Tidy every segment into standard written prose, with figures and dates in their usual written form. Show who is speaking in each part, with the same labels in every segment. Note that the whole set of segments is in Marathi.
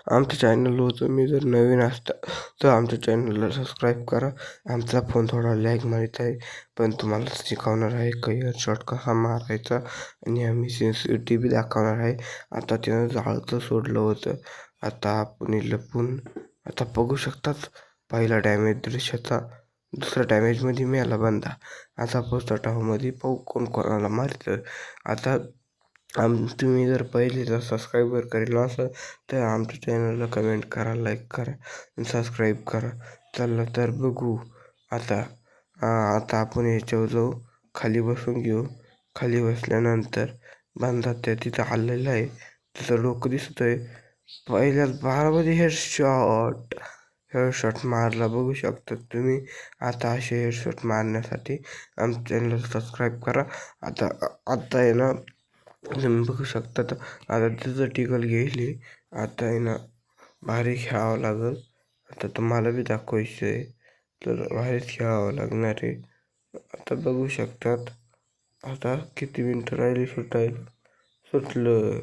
Speaker 1: आमच्या चॅनलवर तुम्ही जर नवीन असता तर आमच्या चॅनलला सबस्क्राईब करा. आमचा फोन थोडा लॅग मारत आहे, पण तुम्हाला शिकवणार आहे काही शॉर्ट कसा मारायचा आणि आम्ही सेन्सिटिव्हिटी दाखवणार आहे. आता त्यानं जाळचं सोडलं होतं, आता आपण लपून आता बघू शकतात. पहिला डॅमेज दृश्याचा, दुसऱ्या डॅमेजमध्ये मेला बंदा. आता पोस्ट टावमध्ये पाहू कोण कोणाला मारतं. आता तुम्ही जर पहिले जर सबस्क्राईबर करेल असेल तर आमच्या चॅनलला कमेंट करा, लाईक करा आणि सबस्क्राईब करा. चला तर बघू. आता आपण याच्यावर जाऊ, खाली बसून घेऊ. खाली बसल्यानंतर बंदा त्या तिथं आलेला आहे, तिथं डोकं दिसत आहे. पहिल्याच बारामध्ये हेडशॉट मारला बघू शकता तुम्ही. आता असे हेडशॉट मारण्यासाठी आमच्या चॅनलला सबस्क्राईब करा. आता आहे ना, तुम्ही बघू शकता. आता तिचं टिकल घेतली. आता आहे ना भारी खेळावं लागल. आता तुम्हाला बी दाखवायचं आहे तर भारीच खेळावं लागणार आहे. आता बघू शकतात. आता किती मिनटं राहिली सुटलं.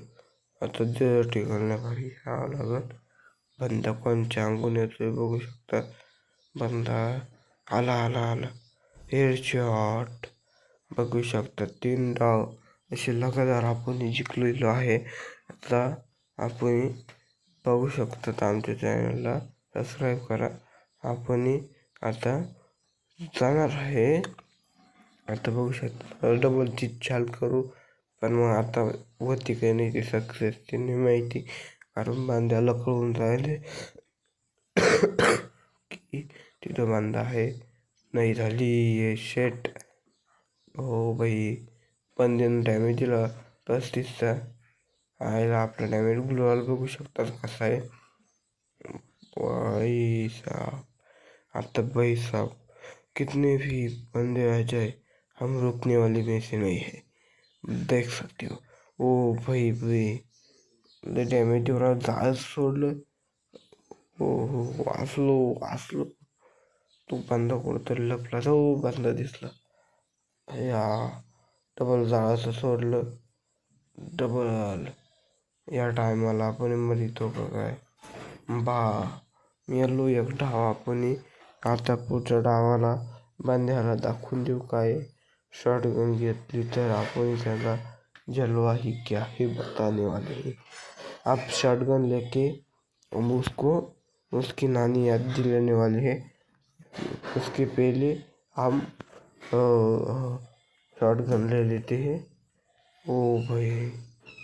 Speaker 1: आता तिचं टिकलनं भारी खेळावं लागल. बंदा कोणच्या अंगून येतोय बघू शकता. बंदा आला हेडशॉट बघू शकता. 3 डाव असे लगातार आपण जिंकलेलो आहे. आता आपण बघू शकतात. आमच्या चॅनलला सबस्क्राईब करा. आपण आता जाणार आहे. आता बघू शकता डबलची चाल करू, पण मग आता होती काही नाही ती सक्सेस ती नाही माहिती, कारण बांध्याला कळून राहिले की तिथं बांधा आहे. नाही झाली हे शेट. हो बाई, पण डॅमेज दिला 35चा. आयला आपला डॅमेज ग्लोअल बघू शकतात कसा आहे. भाई साहब, आता भाई साहब कितने भी बंदे आ जाए हम रुकने वाले में से नहीं है, देख सकते हो. ओ भाई डॅमेज देऊन जाळ सोडलं. हो वाचलो. तू बंदा कुठंतरी लपला. तो बंदा दिसला या. डबल जाळाचं सोडलं. डबल या टायमाला आपण मरितो का काय मेलो एक डाव आपण. आता पुढच्या डावाला बांध्याला दाखवून देऊ काय शॉटगन घेतली तर आपण त्याला जलवा ही क्या है बताने वाले हैं. आप शॉटगन लेके उसको उसकी नानी याद दिलाने वाले हैं. उसके पहले हम शॉटगन ले लेते हैं. ओ भाई,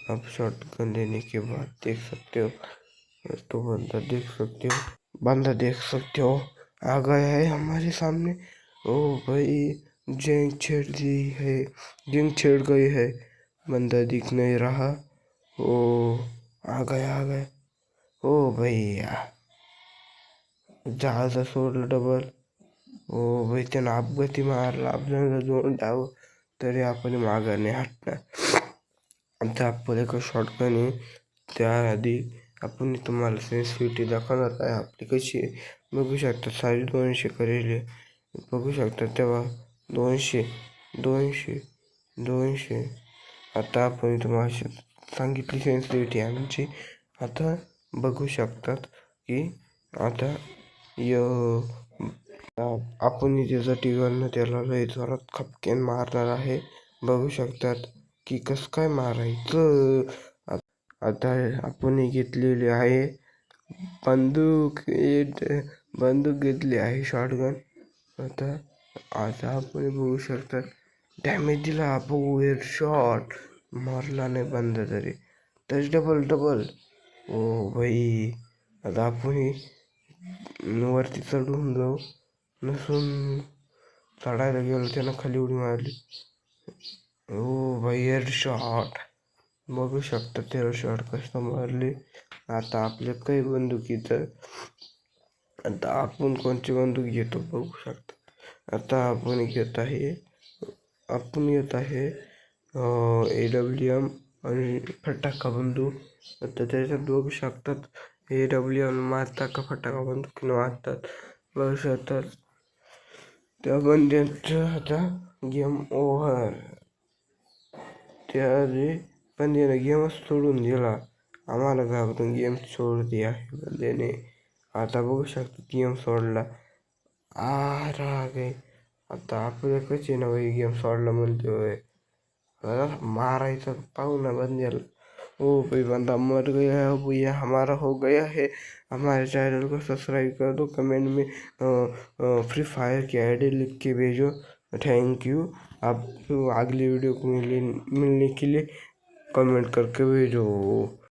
Speaker 1: अब शॉटगन लेने के बाद देख सकते हो तो बंदा देख सकते हो आ गया है हमारे सामने. ओ भाई, जंग छेड़ गई है. बंदा दिख नहीं रहा. ओ आ गया. ओ भैया, जहाजा सोडलं डबल. ओ भाई, त्यानं अपघाती मारला आपल्याला 2 डाव, तरी आपण मागं नाही हटणार. आता आपण एका शॉटगन आहे. त्याआधी आपण तुम्हाला सेन्सिटिव्हिटी दाखवणार आहे आपली कशी आहे बघू शकता. 250 करेल बघू शकता. तेव्हा 200. आता आपण तुम्हाला सांगितली सेन्सिटिव्हिटी आमची. आता बघू शकतात की आता आपण त्याचा टिगलनं त्याला लय जोरात खपक्यान मारणार आहे. बघू शकतात की कसं काय मारायचं. आता आपण घेतलेली आहे बंदूक घेतली आहे शॉटगन. आता आपण बघू शकता डॅमेज दिला. हेडशॉट मारला नाही बंद तरी डबल. ओ भाई, आता आपण वरती चढून जाऊ. नसून चढायला गेलो त्यानं खाली उडी मारली. ओ भाई, हेडशॉट बघू शकता. हेडशॉट कसं मारले. आता आपल्या काही बंदुकीचं. आता आपण कोणची बंदूक घेतो बघू शकता. आता आपण येत आहे AWM आणि फटाका बंदूक. आता त्याच्यात बघू शकतात AWM मारतात का फटाका बंदुकीनं मारतात बघू शकतात. त्या बंद्याचं आता गेम ओव्हर. त्या बंद्यानं गेमच सोडून दिला. आम्हाला घाबरून गेम सोड दिया आहे बंदेने. आता बघू शकता गेम सोडला. राग आहे. आता आपल्या कसे ना वही गेम सोडला म्हणतोय. मारायचं पाहू ना बंद्याला. ओ भाई बंदा मर गया है भैया, हमारा हो गया है. हमारे चैनल को सब्सक्राइब कर दो. कमेंट में फ्री फायर की आईडी लिख के भेजो. Thank you. आप अगली वीडियो को मिलने के लिए कमेंट करके भेजो.